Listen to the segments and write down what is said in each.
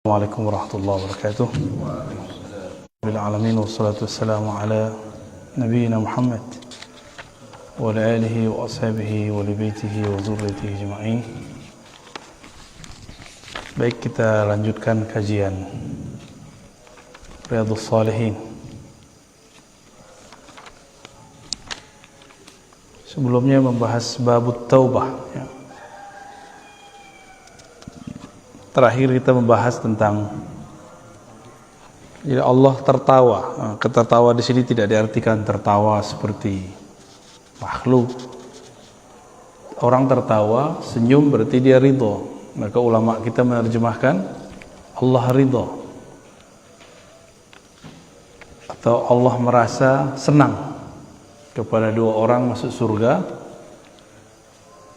Assalamualaikum warahmatullahi wabarakatuh. Bil alamin wassalatu wassalamu ala nabiyyina Muhammad wa ala alihi wa ashabihi wa li baitihi wa dzurriyyatihi ajma'in. Baik, kita lanjutkan kajian Riyadhus Shalihin. Sebelumnya membahas babut taubah ya. Terakhir kita membahas tentang jadi Allah tertawa. Ketertawa di sini tidak diartikan tertawa seperti makhluk. Orang tertawa, senyum berarti dia ridho. Maka ulama kita menerjemahkan Allah ridho, atau Allah merasa senang kepada dua orang masuk surga,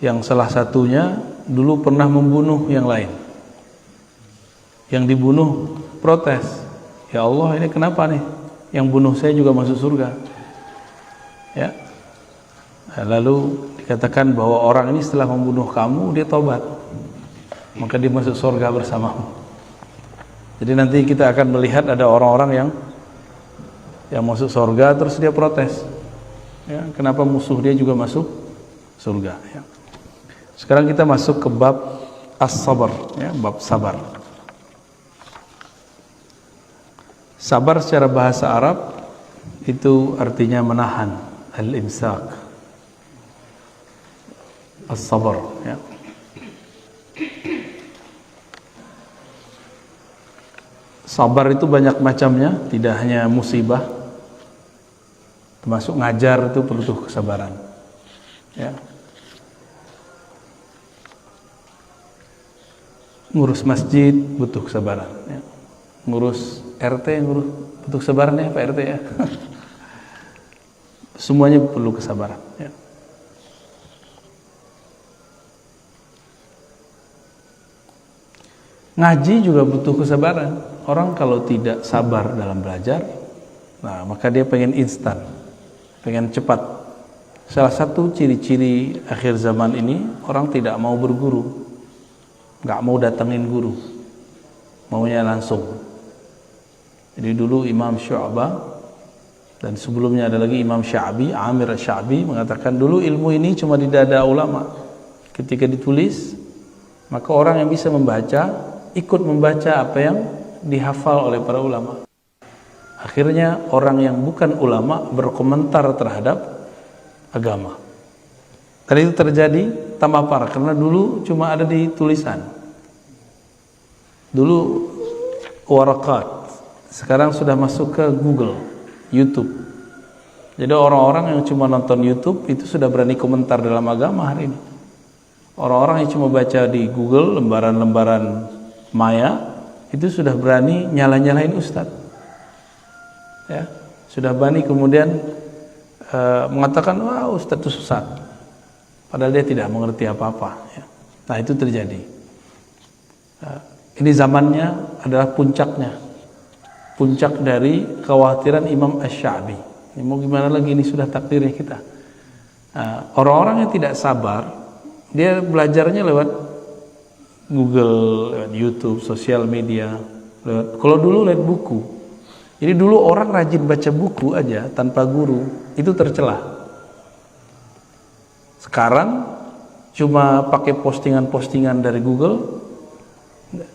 yang salah satunya dulu pernah membunuh yang lain. Yang dibunuh protes, ya Allah, ini kenapa nih? Yang bunuh saya juga masuk surga. Ya. Nah, lalu dikatakan bahwa orang ini setelah membunuh kamu, dia tobat, maka dia masuk surga bersamamu. Jadi nanti kita akan melihat ada orang-orang yang masuk surga terus dia protes. Ya, kenapa musuh dia juga masuk surga? Ya. Sekarang kita masuk ke bab as-sabar, ya, bab sabar. Sabar secara bahasa Arab itu artinya menahan, al-imsak, as-sabar ya. Sabar itu banyak macamnya, tidak hanya musibah, termasuk ngajar itu perlu kesabaran ya. Ngurus masjid butuh kesabaran ya. Ngurus RT, ngurus butuh kesabaran ya Pak RT ya. Semuanya perlu kesabaran ya. Ngaji juga butuh kesabaran. Orang kalau tidak sabar dalam belajar, nah maka dia pengen instan, pengen cepat. Salah satu ciri-ciri akhir zaman ini, orang tidak mau berguru, nggak mau datengin guru, maunya langsung. Jadi dulu Imam Syu'bah dan sebelumnya ada lagi Imam Sya'bi, Amir Sya'bi mengatakan dulu ilmu ini cuma di dada ulama. Ketika ditulis, maka orang yang bisa membaca ikut membaca apa yang dihafal oleh para ulama. Akhirnya orang yang bukan ulama berkomentar terhadap agama. Dan itu terjadi tambah parah karena dulu cuma ada di tulisan. Dulu warakat, sekarang sudah masuk ke Google, YouTube. Jadi orang-orang yang cuma nonton YouTube itu sudah berani komentar dalam agama hari ini. Orang-orang yang cuma baca di Google lembaran-lembaran maya itu sudah berani nyala-nyalain ustadz. Ya, sudah berani kemudian mengatakan wah ustadz itu sesat. Padahal dia tidak mengerti apa-apa. Ya. Nah itu terjadi. Ini zamannya adalah puncaknya. Puncak dari kekhawatiran Imam Asy-Sya'bi. Ini mau gimana lagi, ini sudah takdirnya kita. Orang-orang yang tidak sabar, dia belajarnya lewat Google, lewat YouTube, sosial media, kalau dulu lewat buku. Jadi dulu orang rajin baca buku aja tanpa guru, itu tercela. Sekarang cuma pakai postingan-postingan dari Google.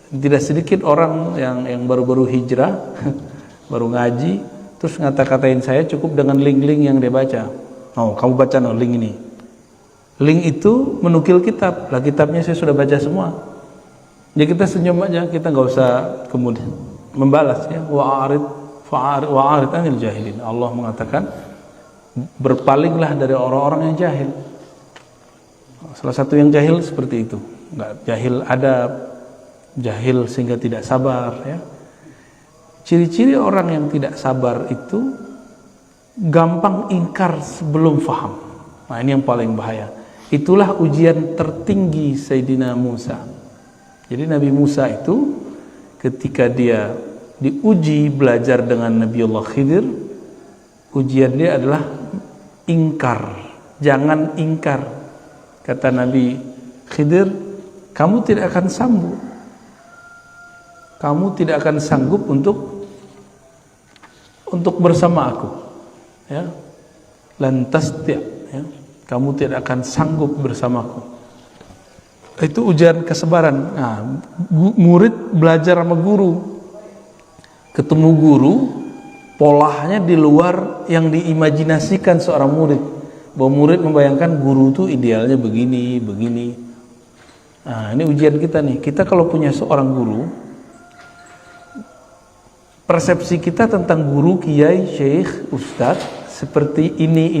Tidak sedikit orang yang baru-baru hijrah, baru ngaji, terus ngata-katain saya cukup dengan link-link yang dia baca. Oh, kamu baca no link ini. Link itu menukil kitab. Lah kitabnya saya sudah baca semua. Ya kita senyum aja, kita nggak usah kemudian membalas ya. Wa'arid anil jahilin. Allah mengatakan berpalinglah dari orang-orang yang jahil. Salah satu yang jahil seperti itu. Nggak jahil adab, jahil sehingga tidak sabar ya. Ciri-ciri orang yang tidak sabar itu gampang ingkar sebelum faham. Nah ini yang paling bahaya. Itulah ujian tertinggi Sayyidina Musa. Jadi Nabi Musa itu ketika dia diuji belajar dengan Nabiullah Khidir, ujian dia adalah ingkar. Jangan ingkar. Kata Nabi Khidir, kamu tidak akan sambung kamu tidak akan sanggup untuk bersama aku. Ya. Lan tasti', ya. Kamu tidak akan sanggup bersamaku. Itu ujian kesabaran. Nah, murid belajar sama guru. Ketemu guru, polanya di luar yang diimajinasikan seorang murid. Bahwa murid membayangkan guru itu idealnya begini, begini. Nah, ini ujian kita nih. Kita kalau punya seorang guru, persepsi kita tentang guru, kiai, syekh, ustadz seperti ini.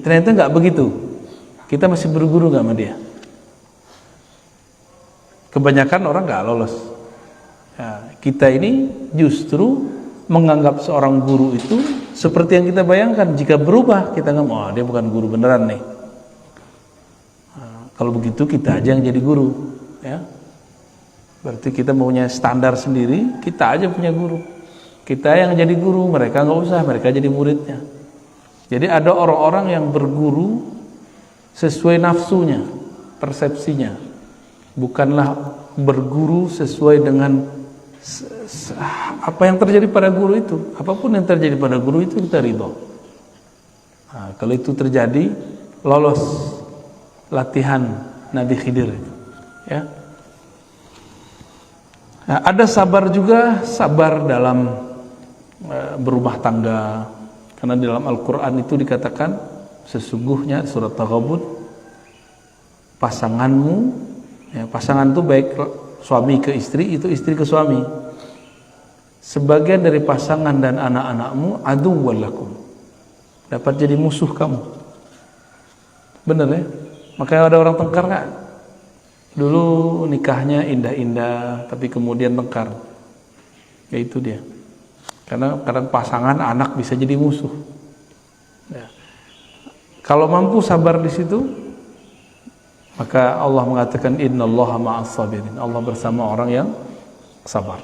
Ternyata nggak begitu. Kita masih berguru nggak sama dia? Kebanyakan orang nggak lolos. Ya, kita ini justru menganggap seorang guru itu seperti yang kita bayangkan. Jika berubah, kita nggak mau, dia bukan guru beneran nih. Nah, kalau begitu kita aja yang jadi guru, ya. Berarti kita punya standar sendiri. Kita aja punya guru. Kita yang jadi guru, mereka nggak usah, mereka jadi muridnya. Jadi ada orang-orang yang berguru sesuai nafsunya, persepsinya. Bukanlah berguru sesuai dengan apa yang terjadi pada guru itu. Apapun yang terjadi pada guru itu kita ridho. Nah, kalau itu terjadi, lolos latihan Nabi Khidir, ya. Nah, ada sabar juga, sabar dalam berumah tangga. Karena di dalam Al-Quran itu dikatakan, sesungguhnya surat Taghabun, pasanganmu, ya, pasangan itu baik suami ke istri, itu istri ke suami, sebagian dari pasangan dan anak-anakmu aduwwal lakum, dapat jadi musuh kamu. Bener ya? Makanya ada orang tengkar kan? Dulu nikahnya indah-indah, tapi kemudian tengkar. Ya itu dia. Karena kadang pasangan, anak bisa jadi musuh. Ya. Kalau mampu sabar di situ, maka Allah mengatakan innallaha ma'as sabirin. Allah bersama orang yang sabar.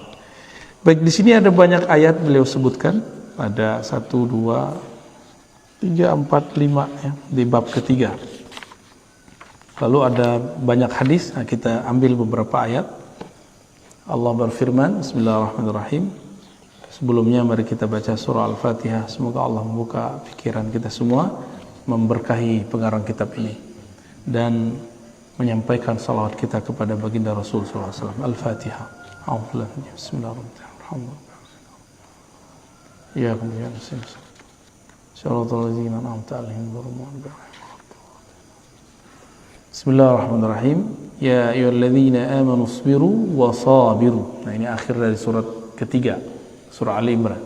Baik, di sini ada banyak ayat beliau sebutkan. Ada 1, 2, 3, 4, 5 ya, di bab ketiga. Lalu ada banyak hadis. Nah, kita ambil beberapa ayat. Allah berfirman, Bismillahirrahmanirrahim. Sebelumnya mari kita baca surah Al-Fatihah. Semoga Allah membuka pikiran kita semua, memberkahi pengarang kitab ini, dan menyampaikan salawat kita kepada baginda Rasul SAW. Al-Fatihah. Bismillahirrahmanirrahim. Ya kemudian Bismillahirrahmanirrahim. Ya ayyuhalladzina amanu isbiru wa sabiru. Nah, ini akhir dari surat ketiga, surah Ali Imran.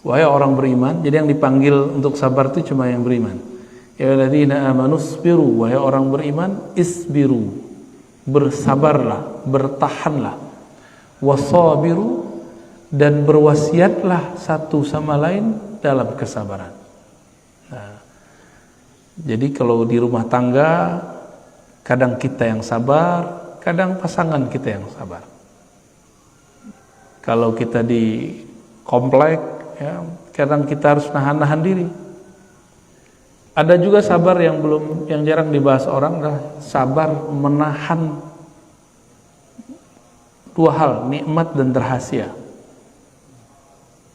Wahai orang beriman, jadi yang dipanggil untuk sabar itu cuma yang beriman. Ya ayyuhalladzina amanu isbiru, wahai orang beriman, isbiru, bersabarlah, bertahanlah. Wasabiru, dan berwasiatlah satu sama lain dalam kesabaran. Nah, jadi kalau di rumah tangga, kadang kita yang sabar, kadang pasangan kita yang sabar. Kalau kita di komplek, ya, kadang kita harus nahan-nahan diri. Ada juga sabar yang jarang dibahas orang, adalah sabar menahan dua hal, nikmat dan rahasia.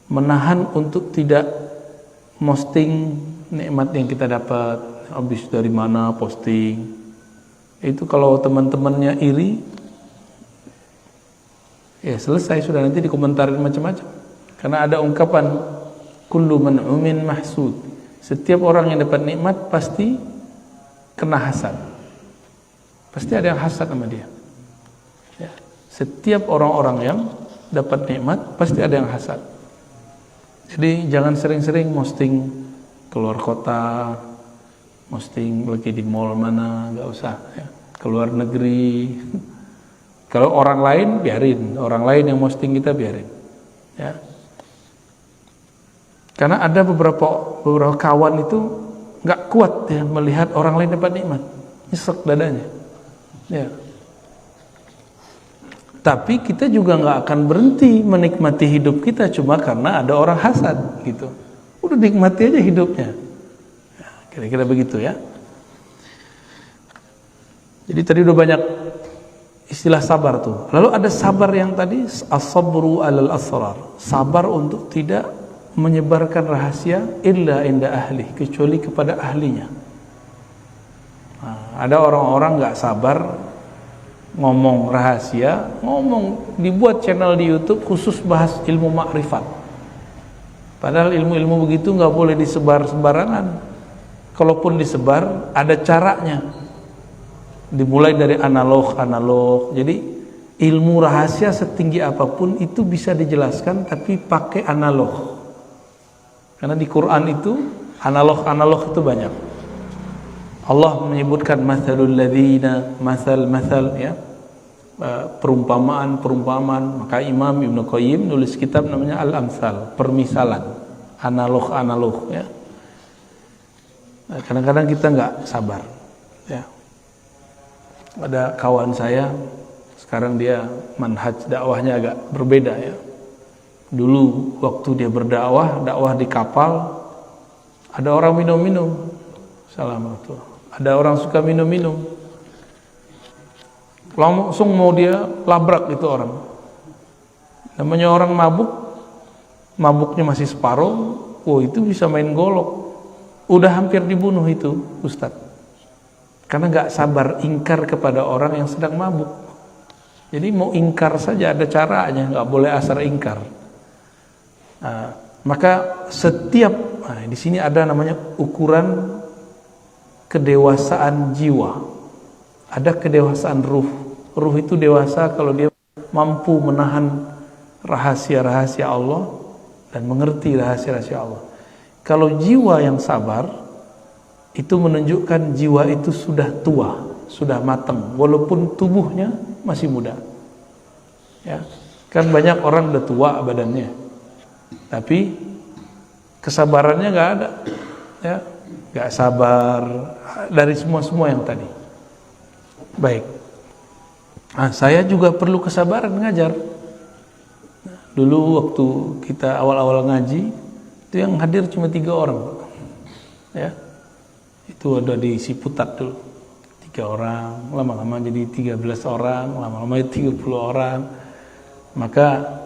Menahan untuk tidak posting nikmat yang kita dapat, habis dari mana posting. Itu kalau teman-temannya iri, ya selesai sudah, nanti dikomentarin macam-macam. Karena ada ungkapan kullu man'umin mahsud. Setiap orang yang dapat nikmat pasti kena hasad. Pasti ada yang hasad sama dia. Ya. Setiap orang-orang yang dapat nikmat pasti ada yang hasad. Jadi jangan sering-sering posting keluar kota, posting lagi di mall mana, nggak usah. Ya. Keluar negeri. Kalau orang lain biarin, orang lain yang posting kita biarin. Ya. Karena ada beberapa kawan itu nggak kuat ya melihat orang lain dapat nikmat, nyesek dadanya. Ya. Tapi kita juga nggak akan berhenti menikmati hidup kita cuma karena ada orang hasad gitu. Udah nikmati aja hidupnya. Ya, kira-kira begitu ya. Jadi tadi udah banyak istilah sabar tuh. Lalu ada sabar yang tadi as-sabru 'alal asrar, sabar untuk tidak menyebarkan rahasia illa inda ahli, kecuali kepada ahlinya. Nah, ada orang-orang nggak sabar ngomong rahasia, dibuat channel di YouTube khusus bahas ilmu makrifat. Padahal ilmu-ilmu begitu nggak boleh disebar sembarangan. Kalaupun disebar, ada caranya. Dimulai dari analog. Jadi ilmu rahasia setinggi apapun itu bisa dijelaskan, tapi pakai analog. Karena di Quran itu analog itu banyak. Allah menyebutkan mathalul ladzina, masal ya, perumpamaan. Maka Imam Ibnu Qayyim nulis kitab namanya Al-Amsal, permisalan, analog ya. Nah, kadang-kadang kita nggak sabar ya. Ada kawan saya sekarang dia manhaj dakwahnya agak berbeda ya. Dulu waktu dia dakwah di kapal, ada orang minum-minum. Assalamualaikum. Ada orang suka minum-minum. Langsung mau dia labrak itu orang. Namanya orang mabuknya masih separuh. Oh, itu bisa main golok. Udah hampir dibunuh itu Ustadz, karena gak sabar ingkar kepada orang yang sedang mabuk. Jadi mau ingkar saja ada caranya, gak boleh asal ingkar. Nah, maka setiap di sini ada namanya ukuran kedewasaan jiwa. Ada kedewasaan ruh. Ruh itu dewasa kalau dia mampu menahan rahasia-rahasia Allah dan mengerti rahasia-rahasia Allah. Kalau jiwa yang sabar, itu menunjukkan jiwa itu sudah tua, sudah matang, walaupun tubuhnya masih muda. Ya, kan banyak orang udah tua badannya, tapi kesabarannya nggak ada. Ya, nggak sabar dari semua yang tadi. Baik. Nah, saya juga perlu kesabaran ngajar. Dulu waktu kita awal-awal ngaji, itu yang hadir cuma 3 orang, ya. Itu ada di Ciputat dulu 3 orang, lama-lama jadi 13 orang, lama-lama 30 orang. Maka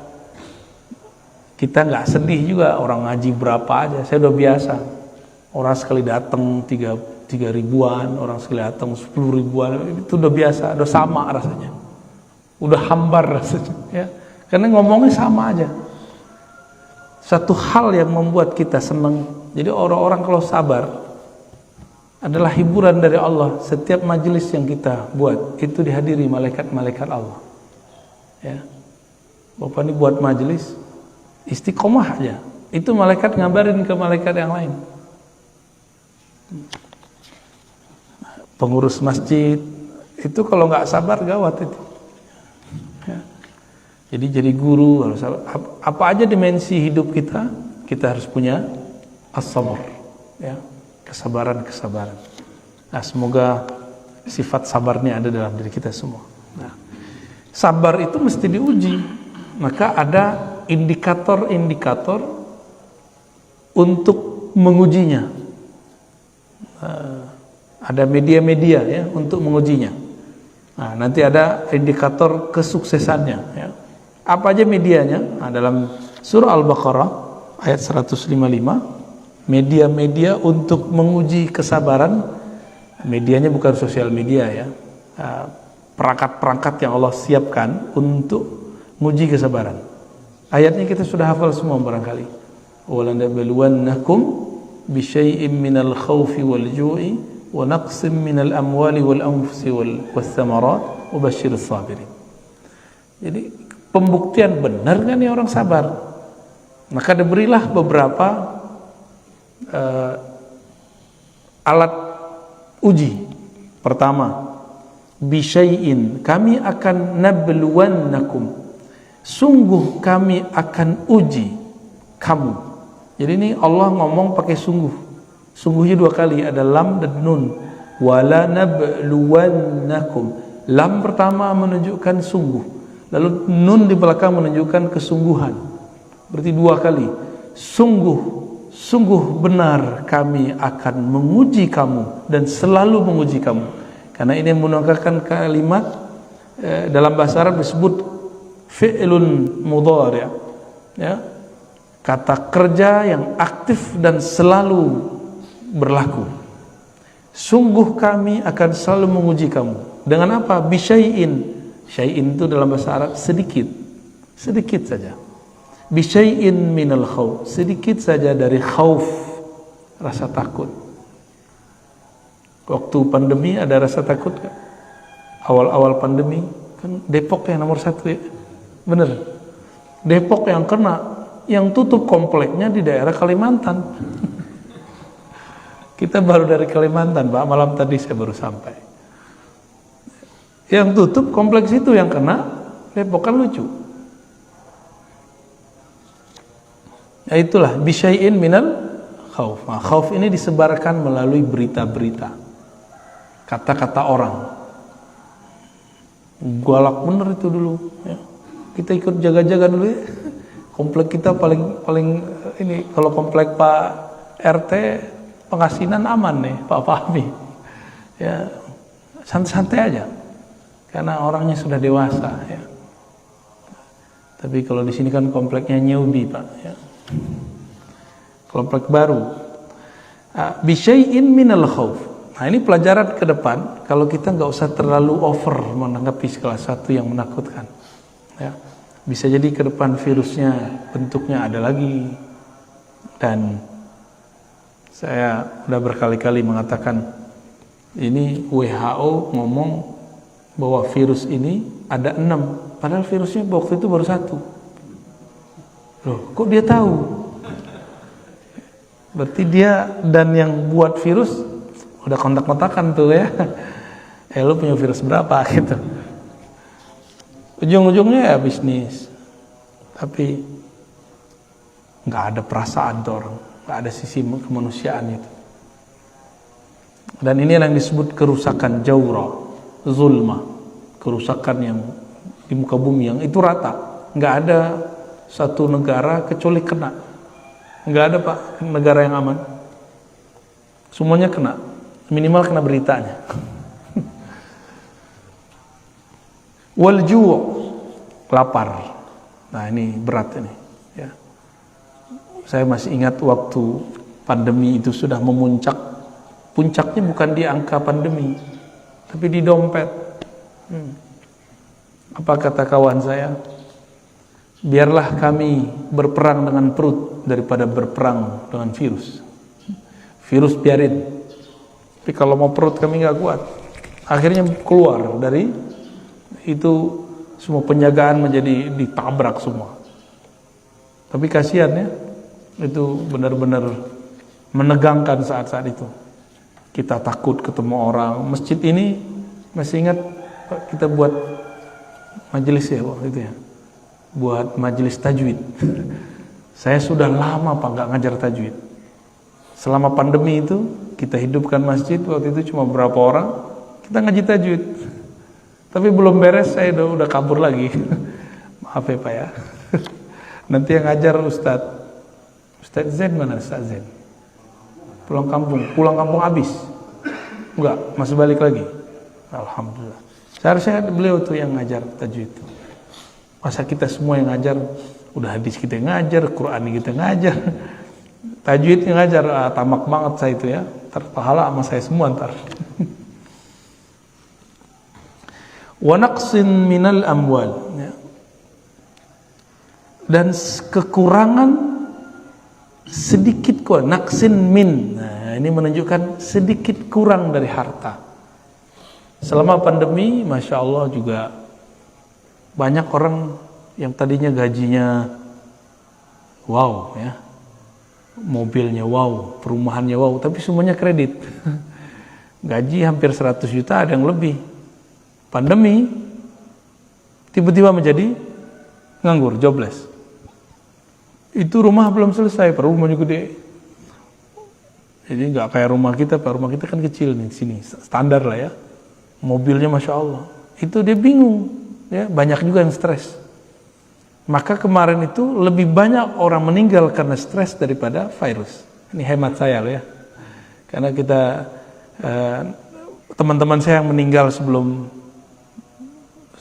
kita nggak sedih juga orang ngaji berapa aja, saya udah biasa. Orang sekali datang 3 ribuan, orang sekali datang 10 ribuan, itu udah biasa, udah sama rasanya, udah hambar rasanya, ya. Karena ngomongnya sama aja. Satu hal yang membuat kita senang. Jadi orang-orang kalau sabar adalah hiburan dari Allah. Setiap majelis yang kita buat itu dihadiri malaikat-malaikat Allah. Ya, Bapak ini buat majelis istiqomah aja, itu malaikat ngabarin ke malaikat yang lain. Pengurus masjid itu kalau nggak sabar gawat itu. Ya. Jadi guru harus apa aja dimensi hidup kita harus punya as-sabr, ya, kesabaran. Nah, semoga sifat sabarnya ada dalam diri kita semua. Nah, sabar itu mesti diuji. Maka ada indikator-indikator untuk mengujinya. Ada media-media ya untuk mengujinya. Nah, nanti ada indikator kesuksesannya ya. Apa aja medianya? Nah, dalam surah Al-Baqarah ayat 155, media-media untuk menguji kesabaran. Medianya bukan sosial media ya, perangkat-perangkat yang Allah siapkan untuk menguji kesabaran. Ayatnya kita sudah hafal semua barangkali. وَلَنَبْلُوَنَّكُمْ بِشَيْءٍ مِّنَ الْخَوْفِ وَالْجُوعِ وَنَقْصٍ مِّنَ الْأَمْوَالِ وَالْأَنفُسِ وَالثَّمَرَاتِ وَبَشِّرِ الصَّابِرِينَ. Jadi pembuktian benar kan ya orang sabar. Maka diberilah beberapa alat uji. Pertama, bisyai'in, kami akan nabluwannakum, sungguh kami akan uji kamu. Jadi ini Allah ngomong pakai sungguh. Sungguhnya 2 kali, ada lam dan nun. Wala nabluwannakum. Lam pertama menunjukkan sungguh, lalu nun di belakang menunjukkan kesungguhan. Berarti 2 kali. Sungguh benar kami akan menguji kamu dan selalu menguji kamu. Karena ini menggunakan kalimat dalam bahasa Arab disebut fi'lun mudhari', ya, kata kerja yang aktif dan selalu berlaku. Sungguh kami akan selalu menguji kamu dengan apa? Bisyai'in. Syai'in itu dalam bahasa Arab sedikit, sedikit saja. Bisyai'in minal khauf, sedikit saja dari khauf, rasa takut. Waktu pandemi ada rasa takut gak? Awal-awal pandemi kan Depok yang nomor 1 ya, bener. Depok yang kena, yang tutup kompleknya di daerah Kalimantan. Kita baru dari Kalimantan, Pak, malam tadi saya baru sampai. Yang tutup kompleks itu yang kena Depok, kan lucu. Ya itulah bisyai'in minal khauf. Nah, khauf ini disebarkan melalui berita-berita, kata-kata orang. Galak bener itu dulu ya. Kita ikut jaga-jaga dulu ya. Komplek kita paling ini, kalau komplek Pak RT Pengasinan aman nih Pak Fahmi. Ya santai-santai aja. Karena orangnya sudah dewasa ya. Tapi kalau di sini kan kompleknya newbie, Pak ya. Komplek baru. Bisyai'in minal khauf. Nah, ini pelajaran ke depan, kalau kita nggak usah terlalu over menanggapi salah satu yang menakutkan. Ya. Bisa jadi ke depan virusnya bentuknya ada lagi. Dan saya sudah berkali-kali mengatakan, ini WHO ngomong bahwa virus ini ada 6, padahal virusnya waktu itu baru 1. Loh, kok dia tahu? Berarti dia dan yang buat virus udah kontak-kontakan tuh ya. Lu punya virus berapa gitu. Ujung-ujungnya ya bisnis. Tapi nggak ada perasaan tuh orang, nggak ada sisi kemanusiaan itu. Dan ini yang disebut kerusakan jawra, zulma, kerusakan yang di muka bumi yang itu rata. Nggak ada satu negara kecuali kena. Nggak ada, Pak, negara yang aman. Semuanya kena. Minimal kena beritanya. Wal ju', lapar. Nah, ini berat ini ya. Saya masih ingat waktu pandemi itu sudah memuncak. Puncaknya bukan di angka pandemi, tapi di dompet. Apa kata kawan saya? Biarlah kami berperang dengan perut daripada berperang dengan virus. Virus biarin. Tapi kalau mau perut kami nggak kuat. Akhirnya keluar dari itu, semua penjagaan menjadi ditabrak semua. Tapi kasihan ya, itu benar-benar menegangkan saat-saat itu. Kita takut ketemu orang. Masjid ini masih ingat kita buat majelis ya waktu itu ya, buat majelis tajwid. Saya sudah lama Pak nggak ngajar tajwid. Selama pandemi itu kita hidupkan masjid, waktu itu cuma berapa orang kita ngaji tajwid. Tapi belum beres saya udah kabur lagi. Maaf ya Pak ya. Nanti yang ngajar Ustadz Zain mana Ustadz Zain? Pulang kampung habis. Enggak, masih balik lagi. Alhamdulillah. Seharusnya beliau tuh yang ngajar tajwid itu. Masa kita semua yang ngajar, udah hadis kita yang ngajar, Quran kita ngajar. Tajwid yang ngajar, tamak banget saya itu ya. Terpahala sama saya semua ntar. Wa naqsin minal amwal ya. Dan kekurangan sedikit kok, naqsin min. Nah, ini menunjukkan sedikit kurang dari harta. Selama pandemi, Masya Allah juga banyak orang yang tadinya gajinya wow ya, mobilnya wow, perumahannya wow, tapi semuanya kredit. Gaji hampir 100 juta, ada yang lebih. Pandemi tiba-tiba menjadi nganggur, jobless. Itu rumah belum selesai, rumahnya gede. Jadi nggak kayak rumah kita, Pak. Rumah kita kan kecil nih, sini standar lah ya. Mobilnya Masya Allah. Itu dia bingung, ya, banyak juga yang stres. Maka kemarin itu lebih banyak orang meninggal karena stres daripada virus. Ini hemat saya loh ya. Karena kita teman-teman saya yang meninggal sebelum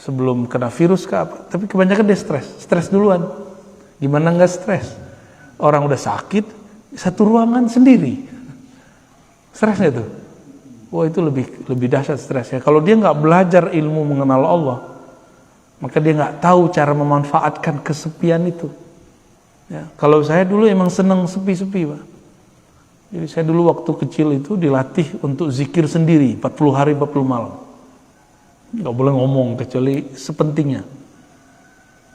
sebelum kena virus ke apa, tapi kebanyakan dia stres duluan. Gimana nggak stres? Orang udah sakit, satu ruangan sendiri, stresnya tuh. Wah, itu lebih dahsyat stresnya. Kalau dia nggak belajar ilmu mengenal Allah, maka dia nggak tahu cara memanfaatkan kesepian itu. Ya, kalau saya dulu emang seneng sepi-sepi, Pak. Jadi saya dulu waktu kecil itu dilatih untuk zikir sendiri 40 hari 40 malam. Nggak boleh ngomong kecuali sepentingnya.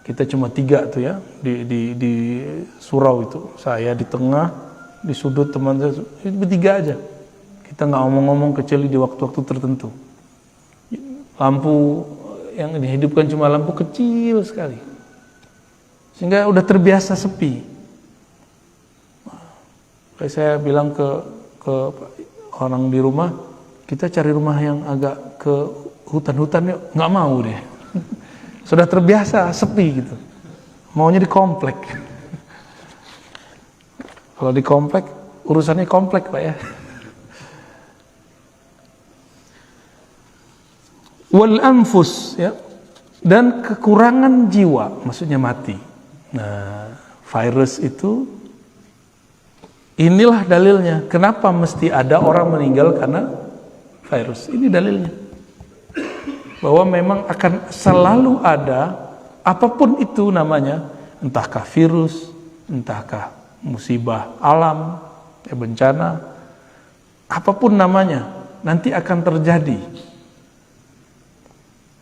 Kita cuma 3 tuh ya di surau itu. Saya di tengah, di sudut teman saya, itu bertiga aja. Kita nggak ngomong-ngomong kecuali di waktu-waktu tertentu. Lampu yang dihidupkan cuma lampu kecil sekali. Sehingga udah terbiasa sepi. Kayak saya bilang ke orang di rumah, kita cari rumah yang agak ke hutan-hutan yuk. Nggak mau deh. Sudah terbiasa sepi gitu. Maunya di komplek. Kalau di komplek, urusannya komplek, Pak ya. Wal anfus, ya. Dan kekurangan jiwa, maksudnya mati. Nah, virus itu, inilah dalilnya. Kenapa mesti ada orang meninggal karena virus? Ini dalilnya. Bahwa memang akan selalu ada, apapun itu namanya, entahkah virus, entahkah musibah alam, bencana, apapun namanya, nanti akan terjadi.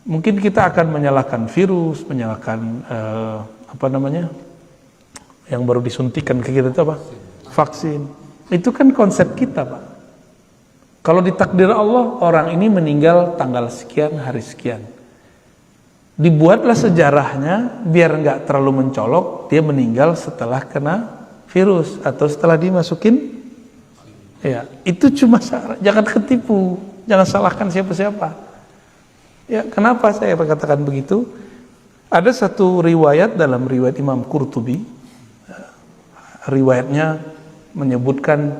Mungkin kita akan menyalahkan virus, menyalahkan yang baru disuntikan ke kita itu apa? Vaksin. Itu kan konsep kita, Pak. Kalau ditakdir Allah, orang ini meninggal tanggal sekian, hari sekian. Dibuatlah sejarahnya biar nggak terlalu mencolok, dia meninggal setelah kena virus atau setelah dimasukin. Ya, itu cuma jangan ketipu, jangan salahkan siapa-siapa. Ya, kenapa saya katakan begitu? Ada satu riwayat dalam riwayat Imam Qurtubi. Riwayatnya menyebutkan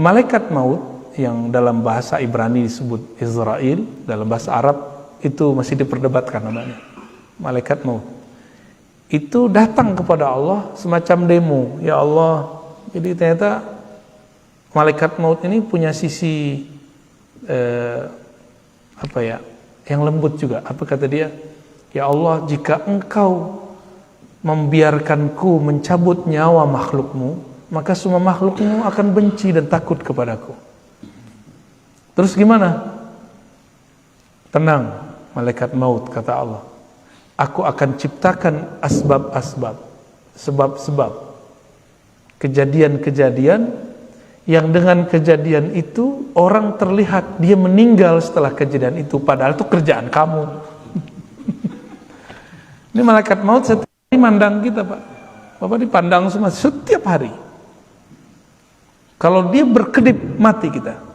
malaikat maut yang dalam bahasa Ibrani disebut Israel, dalam bahasa Arab itu masih diperdebatkan namanya. Malaikat maut. Itu datang kepada Allah semacam demo. Ya Allah, jadi ternyata malaikat maut ini punya sisi yang lembut juga. Apa kata dia? Ya Allah, jika engkau membiarkanku mencabut nyawa makhlukmu, maka semua makhlukmu akan benci dan takut kepadaku. Terus gimana? Tenang, malaikat maut, kata Allah. Aku akan ciptakan asbab-asbab, sebab-sebab, kejadian-kejadian yang dengan kejadian itu orang terlihat dia meninggal setelah kejadian itu, padahal itu kerjaan kamu. Ini malaikat maut setiap hari mandang kita, Pak. Bapak dipandang semua setiap hari. Kalau dia berkedip, mati kita.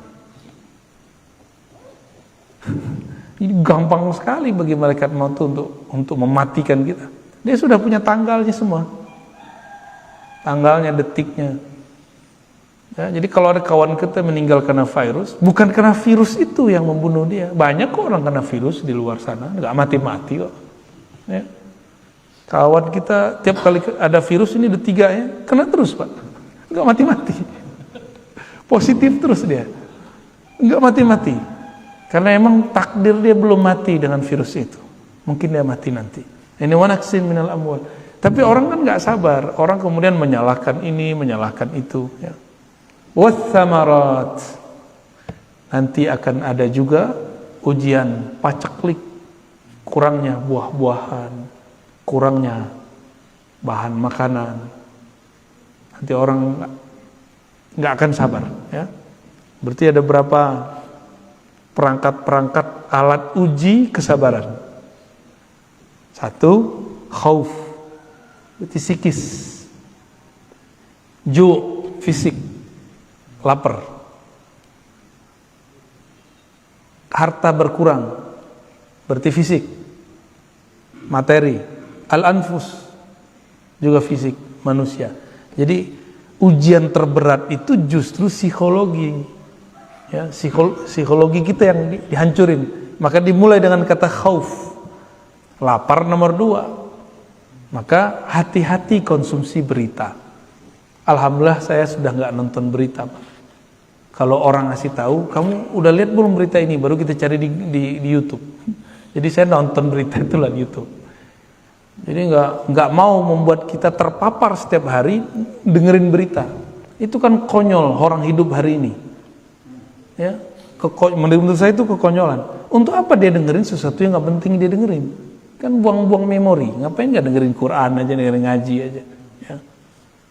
Ini gampang sekali bagi malaikat maut untuk mematikan kita. Dia sudah punya tanggalnya semua. Tanggalnya, detiknya. Ya, jadi kalau ada kawan kita meninggal karena virus, bukan karena virus itu yang membunuh dia. Banyak kok orang kena virus di luar sana, nggak mati-mati kok. Ya. Kawan kita tiap kali ada virus ini D3 ya, kena terus, Pak. Nggak mati-mati. Positif terus dia. Nggak mati-mati. Karena emang takdir dia belum mati dengan virus itu. Mungkin dia mati nanti. Ini wanaksin minal amwal. Tapi orang kan nggak sabar. Orang kemudian menyalahkan ini, menyalahkan itu. Ya. Wathamarat. Nanti akan ada juga ujian paceklik. Kurangnya buah-buahan. Kurangnya bahan makanan. Nanti orang nggak akan sabar. Ya. Berarti ada berapa perangkat-perangkat alat uji kesabaran. 1, khauf, berarti psikis. Ju', fisik, lapar. Harta berkurang, berarti fisik, materi. Al-anfus, juga fisik, manusia. Jadi ujian terberat itu justru psikologi. Ya, psikologi kita yang dihancurin. Maka dimulai dengan kata khauf. Lapar nomor 2. Maka hati-hati konsumsi berita. Alhamdulillah saya sudah nggak nonton berita, Pak. Kalau orang ngasih tahu, kamu udah lihat belum berita ini? Baru kita cari di YouTube. Jadi saya nonton berita itu lah di YouTube. Jadi nggak mau membuat kita terpapar setiap hari dengerin berita. Itu kan konyol orang hidup hari ini. Ya, menurut saya itu kekonyolan. Untuk apa dia dengerin sesuatu yang nggak penting dia dengerin? Kan buang-buang memori. Ngapain nggak dengerin Quran aja, dengerin ngaji aja? Ya.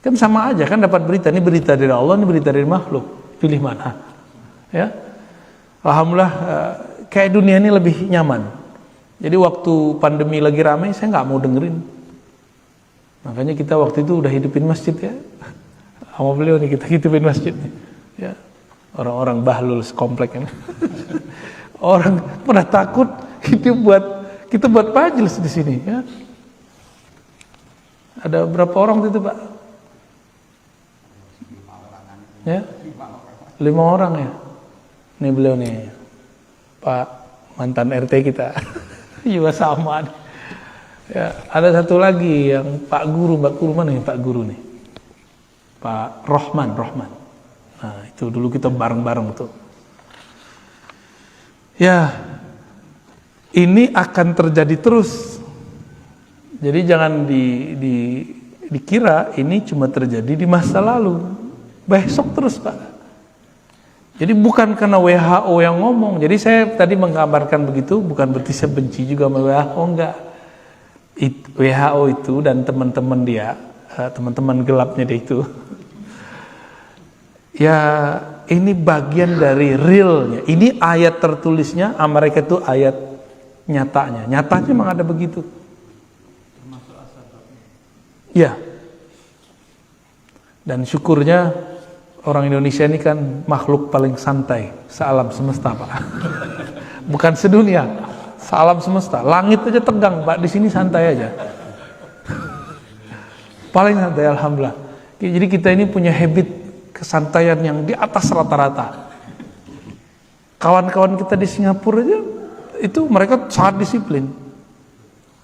Kan sama aja kan dapat berita. Ini berita dari Allah, ini berita dari makhluk. Pilih mana? Ya, alhamdulillah kayak dunia ini lebih nyaman. Jadi waktu pandemi lagi ramai, saya nggak mau dengerin. Makanya kita waktu itu udah hidupin masjid ya. Sama beliau nih kita hidupin masjid. Ya, orang-orang bahlul sekomplek kan. Orang pada takut kita buat majelis di sini. Ya. Ada berapa orang itu Pak? Ya, 5 orang ya. Ini beliau nih, Pak mantan RT kita. Juga sama. Ya, ada satu lagi yang Pak Guru mana nih Pak Guru nih? Pak Rohman. Nah, itu dulu kita bareng-bareng tuh. Ya, ini akan terjadi terus. Jadi jangan dikira ini cuma terjadi di masa lalu. Besok terus Pak. Jadi bukan karena WHO yang ngomong. Jadi saya tadi menggambarkan begitu bukan berarti saya benci juga sama WHO, enggak. WHO itu dan teman-teman dia, teman-teman gelapnya dia itu. Ya, ini bagian dari realnya. Ini ayat tertulisnya, mereka itu ayat nyatanya. Nyatanya memang ada begitu. Ya. Dan syukurnya orang Indonesia ini kan makhluk paling santai sealam semesta Pak. Bukan sedunia, sealam semesta. Langit aja tegang Pak, di sini santai aja. Paling santai alhamdulillah. Jadi kita ini punya habit kesantaian yang di atas rata-rata. Kawan-kawan kita di Singapura aja itu mereka sangat disiplin.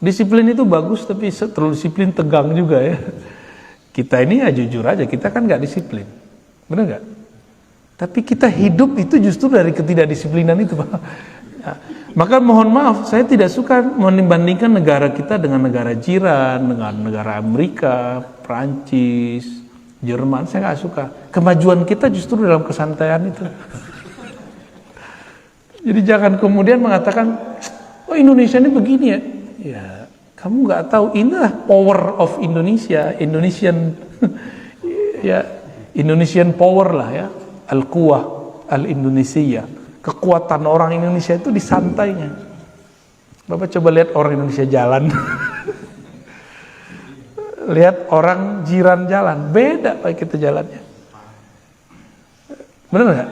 Disiplin itu bagus tapi terlalu disiplin tegang juga ya. Kita ini ya jujur aja, kita kan nggak disiplin. Benar nggak? Tapi kita hidup itu justru dari ketidakdisiplinan itu Pak. Ya. Maka mohon maaf, saya tidak suka membandingkan negara kita dengan negara jiran, dengan negara Amerika, Prancis, Jerman. Saya nggak suka. Kemajuan kita justru dalam kesantaian itu. Jadi jangan kemudian mengatakan, oh Indonesia ini begini ya. Ya, kamu nggak tahu inilah power of Indonesia, Indonesian ya. Indonesian power lah ya, al-quwah al-Indonesia. Kekuatan orang Indonesia itu di santainya. Bapak coba lihat orang Indonesia jalan. Lihat orang jiran jalan, beda Pak kita jalannya. Benar nggak?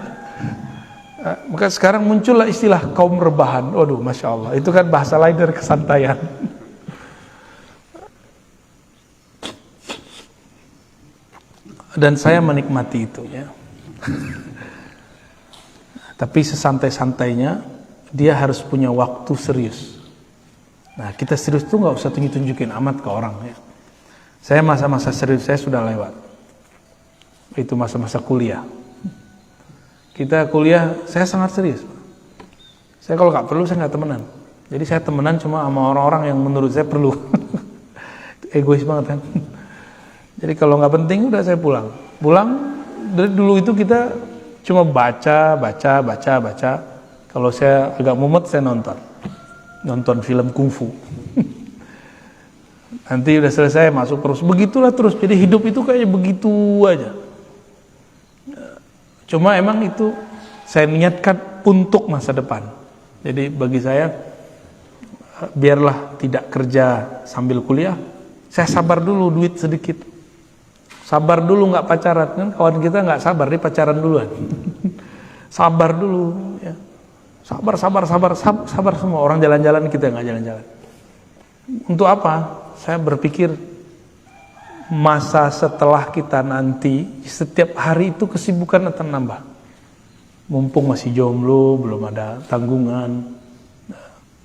Maka sekarang muncullah istilah kaum rebahan. Waduh, Masya Allah, itu kan bahasa lain dari kesantaian. Dan saya menikmati itu ya. Tapi sesantai-santainya dia harus punya waktu serius. Nah kita serius tuh nggak usah tunjukin amat ke orang ya. Saya masa-masa serius saya sudah lewat. Itu masa-masa kuliah. Kita kuliah saya sangat serius. Saya kalau nggak perlu saya nggak temenan. Jadi saya temenan cuma sama orang-orang yang menurut saya perlu. Egois banget kan. Jadi kalau nggak penting udah saya pulang. Dari dulu itu kita cuma baca. Kalau saya agak mumet saya nonton film kungfu. Nanti udah selesai masuk terus. Begitulah terus. Jadi hidup itu kayaknya begitu aja. Cuma emang itu saya niatkan untuk masa depan. Jadi bagi saya biarlah tidak kerja sambil kuliah. Saya sabar dulu duit sedikit. Sabar dulu nggak pacaran kan, kawan kita nggak sabar dia pacaran duluan. Sabar dulu ya. Sabar semua orang jalan-jalan kita nggak jalan-jalan. Untuk apa? Saya berpikir masa setelah kita nanti setiap hari itu kesibukan akan nambah. Mumpung masih jomblo, belum ada tanggungan,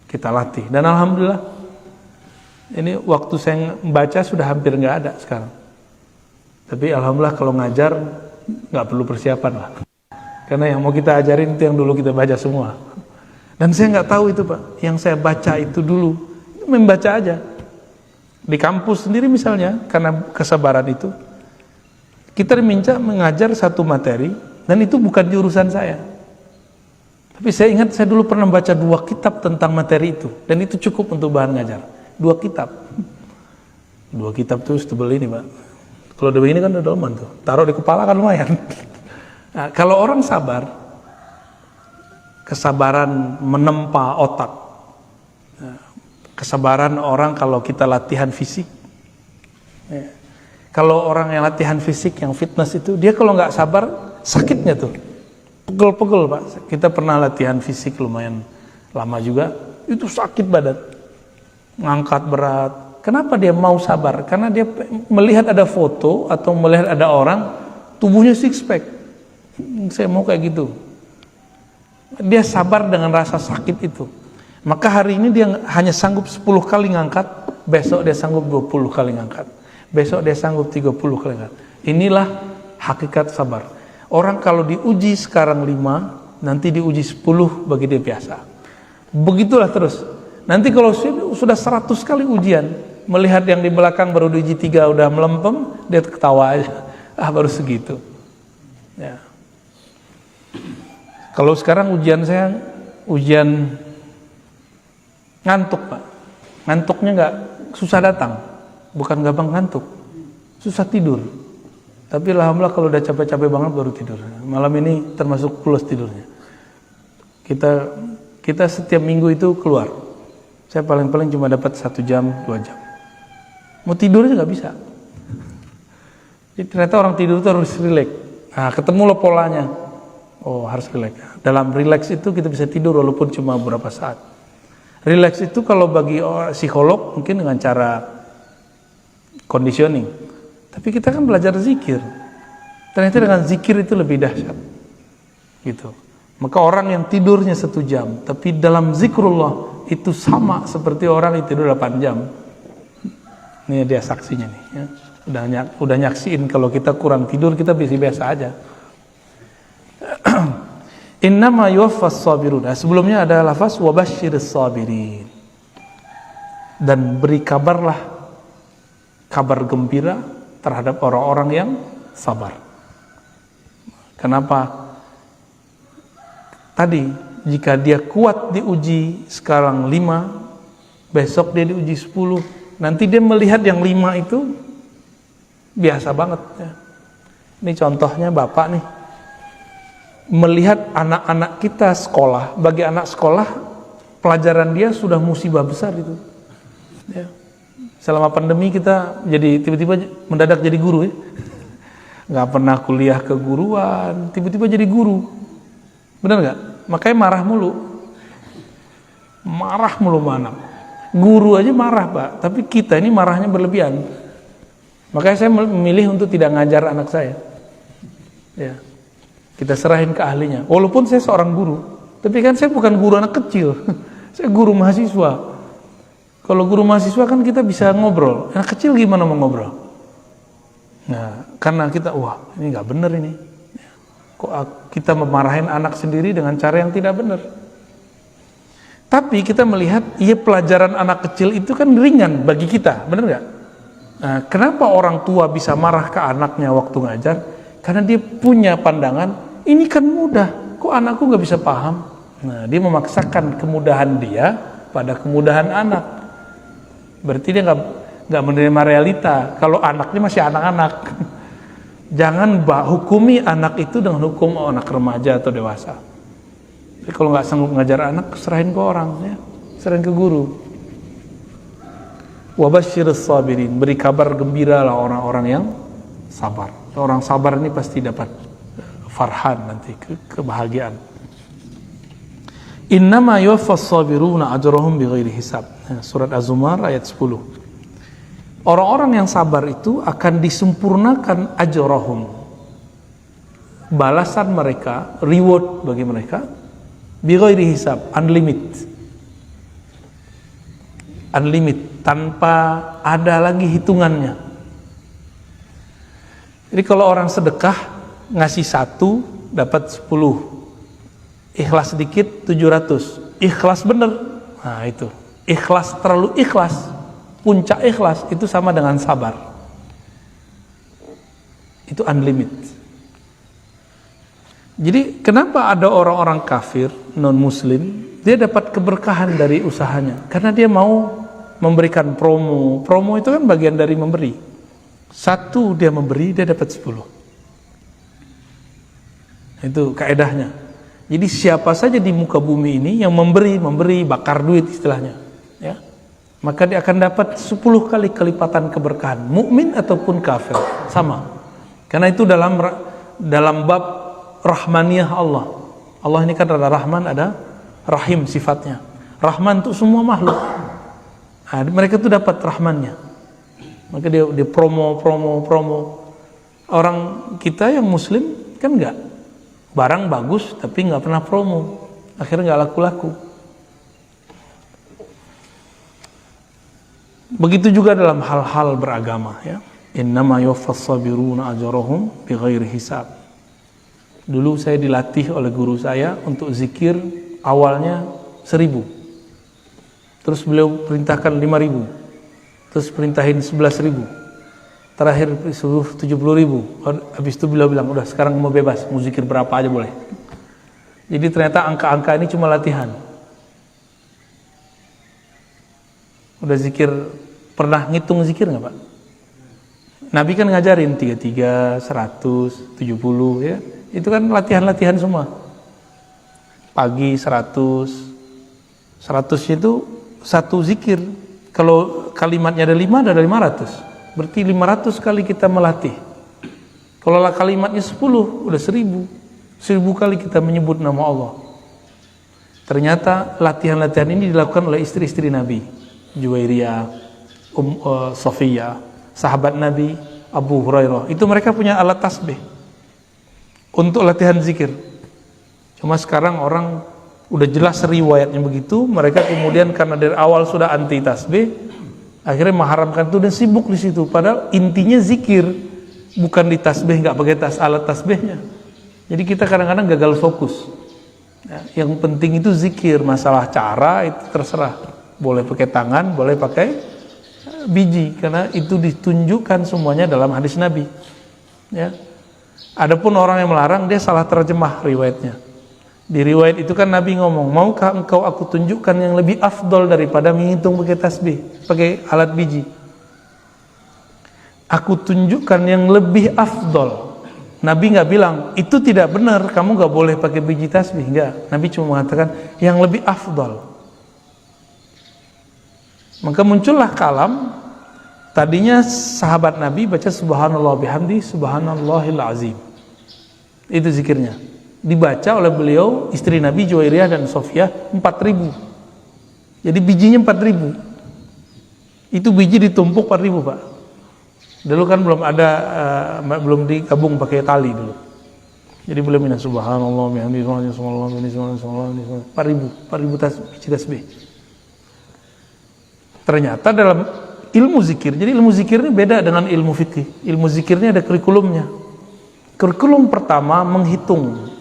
kita latih. Dan alhamdulillah Ini waktu saya membaca sudah hampir nggak ada sekarang. Tapi alhamdulillah kalau ngajar nggak perlu persiapan lah. Karena yang mau kita ajarin itu yang dulu kita baca semua. Dan saya nggak tahu itu Pak. Yang saya baca itu dulu membaca aja. Di kampus sendiri misalnya, karena kesabaran itu, kita diminta mengajar satu materi dan itu bukan jurusan saya. Tapi saya ingat saya dulu pernah baca 2 kitab tentang materi itu dan itu cukup untuk bahan ngajar. 2 kitab. 2 kitab tuh setebel ini Pak. Kalau udah begini kan udah dolman tuh. Taruh di kepala kan lumayan. Nah, kalau orang sabar, kesabaran menempa otak, kesabaran orang kalau kita latihan fisik. Kalau orang yang latihan fisik, yang fitness itu, dia kalau nggak sabar, sakitnya tuh. Pegel-pegel Pak. Kita pernah latihan fisik lumayan lama juga, itu sakit badan. Ngangkat berat. Kenapa dia mau sabar? Karena dia melihat ada foto atau melihat ada orang tubuhnya six pack. Saya mau kayak gitu. Dia sabar dengan rasa sakit itu. Maka hari ini dia hanya sanggup 10 kali ngangkat, besok dia sanggup 20 kali ngangkat. Besok dia sanggup 30 kali ngangkat. Inilah hakikat sabar. Orang kalau diuji sekarang 5, nanti diuji 10 bagi dia biasa. Begitulah terus. Nanti kalau sudah 100 kali ujian, melihat yang di belakang baru diuji 3 udah melempem, dia ketawa aja. Baru segitu. Ya. Kalau sekarang ujian saya, ujian ngantuk Pak. Ngantuknya nggak susah datang, bukan gampang ngantuk, susah tidur. Tapi alhamdulillah kalau udah capek-capek banget baru tidur. Malam ini termasuk plus tidurnya. Kita setiap minggu itu keluar. Saya paling-paling cuma dapat 1 jam, 2 jam. Mau tidurnya nggak bisa. Jadi ternyata orang tidur itu harus rileks. Nah, ketemu lo polanya. Oh, harus rileks. Dalam rileks itu kita bisa tidur walaupun cuma beberapa saat. Rileks itu kalau bagi psikolog mungkin dengan cara conditioning. Tapi kita kan belajar zikir. Ternyata dengan zikir itu lebih dahsyat. Gitu. Maka orang yang tidurnya 1 jam, tapi dalam zikrullah itu sama seperti orang yang tidur 8 jam. Ini dia saksinya nih. Ya. Udah nyaksiin kalau kita kurang tidur kita biasa aja. Innama yuwaffas sabirun. Sebelumnya ada lafaz wabasyiris sabirin. Dan beri kabarlah, kabar gembira terhadap orang-orang yang sabar. Kenapa? Tadi jika dia kuat diuji sekarang 5, besok dia diuji 10, nanti dia melihat yang 5 itu biasa banget ya. Ini contohnya Bapak nih, melihat anak-anak kita sekolah. Bagi anak sekolah, pelajaran dia sudah musibah besar itu ya. Selama pandemi kita jadi tiba-tiba mendadak jadi guru ya. Nggak pernah kuliah keguruan, tiba-tiba jadi guru. Benar nggak? Makanya marah mulu mana. Guru aja marah Pak, tapi kita ini marahnya berlebihan. Makanya saya memilih untuk tidak ngajar anak saya. Ya, kita serahin ke ahlinya. Walaupun saya seorang guru, tapi kan saya bukan guru anak kecil. Saya guru mahasiswa. Kalau guru mahasiswa kan kita bisa ngobrol. Anak kecil gimana mau ngobrol? Nah, karena kita, wah ini nggak benar ini. Kok kita memarahin anak sendiri dengan cara yang tidak benar? Tapi kita melihat, iya pelajaran anak kecil itu kan ringan bagi kita, benar nggak? Nah, kenapa orang tua bisa marah ke anaknya waktu ngajar? Karena dia punya pandangan, ini kan mudah, kok anakku nggak bisa paham? Nah, dia memaksakan kemudahan dia pada kemudahan anak. Berarti dia nggak menerima realita. Kalau anaknya masih anak-anak, jangan hukumi anak itu dengan hukum anak remaja atau dewasa. Jadi kalau nggak sanggup ngajar anak, serahin ke orang, ya, serahin ke guru. Wabasyiris sabirin, beri kabar gembira lah orang-orang yang sabar. Orang sabar ini pasti dapat farhan nanti, kebahagiaan. Innama yuwaffas sabiruna ajrahum bighairi hisab. Surat Az-Zumar ayat 10. Orang-orang yang sabar itu akan disempurnakan ajrahum, balasan mereka, reward bagi mereka, bighairi hisab, unlimited. unlimited, tanpa ada lagi hitungannya. Jadi kalau orang sedekah ngasih 1 dapat 10, ikhlas sedikit 700, ikhlas bener, nah itu ikhlas, terlalu ikhlas, puncak ikhlas itu sama dengan sabar, itu unlimited. Jadi kenapa ada orang-orang kafir non muslim dia dapat keberkahan dari usahanya? Karena dia mau memberikan promo. Promo itu kan bagian dari memberi. 1 dia memberi, dia dapat 10. Itu kaedahnya. Jadi siapa saja di muka bumi ini yang memberi, bakar duit istilahnya, ya, maka dia akan dapat 10 kali kelipatan keberkahan, mukmin ataupun kafir, sama. Karena itu dalam bab rahmaniyah Allah. Allah ini kan ada Rahman, ada Rahim sifatnya. Rahman untuk semua makhluk. Nah, mereka tuh dapat Rahmannya. Maka dia promo. Orang kita yang muslim kan enggak. Barang bagus tapi enggak pernah promo. Akhirnya enggak laku-laku. Begitu juga dalam hal-hal beragama, ya. Innama yuwaffas sabiruna ajrahum bighairi hisab. Dulu saya dilatih oleh guru saya untuk zikir awalnya 1000. Terus beliau perintahkan 5000. Terus perintahin 11.000. Terakhir suruh 70.000. Habis itu beliau bilang, udah sekarang mau bebas, mau zikir berapa aja boleh. Jadi ternyata angka-angka ini cuma latihan. Udah zikir, pernah ngitung zikir nggak Pak? Nabi kan ngajarin 33, 100, 70, ya. Itu kan latihan-latihan semua. Pagi 100 itu 1 zikir. Kalau kalimatnya ada 5, ada 500. Berarti 500 kali kita melatih. Kalau kalimatnya 10, udah 1000. 1000 kali kita menyebut nama Allah. Ternyata latihan-latihan ini dilakukan oleh istri-istri Nabi. Juwairiyah, Sofiyah, sahabat Nabi, Abu Hurairah. Itu mereka punya alat tasbih untuk latihan zikir. Cuma sekarang orang udah jelas riwayatnya begitu, mereka kemudian karena dari awal sudah anti tasbih, akhirnya mengharamkan itu dan sibuk di situ. Padahal intinya zikir, bukan di tasbih, nggak pakai alat tasbihnya. Jadi kita kadang-kadang gagal fokus. Ya, yang penting itu zikir, masalah cara itu terserah. Boleh pakai tangan, boleh pakai biji, karena itu ditunjukkan semuanya dalam hadis Nabi. Ya. Adapun orang yang melarang, dia salah terjemah riwayatnya. Di riwayat itu kan Nabi ngomong, maukah engkau aku tunjukkan yang lebih afdol daripada menghitung pakai tasbih, pakai alat biji? Aku tunjukkan yang lebih afdol. Nabi nggak bilang itu tidak benar, kamu nggak boleh pakai biji tasbih, enggak. Nabi cuma mengatakan yang lebih afdol. Maka muncullah kalam. Tadinya sahabat Nabi baca subhanallah bihamdi subhanallahil azim. Itu zikirnya. Dibaca oleh beliau, istri Nabi Juwairiyah dan Sofiyah 4000. Jadi bijinya 4000. Itu biji ditumpuk 4000, Pak. Dulu kan belum ada belum digabung pakai tali dulu. Jadi beliau bilang subhanallah bihamdi subhanallah 4000 biji tasbih. Ternyata dalam ilmu zikir, jadi ilmu zikir ini beda dengan ilmu fikih. Ilmu zikirnya ada kurikulumnya. Kurikulum pertama menghitung.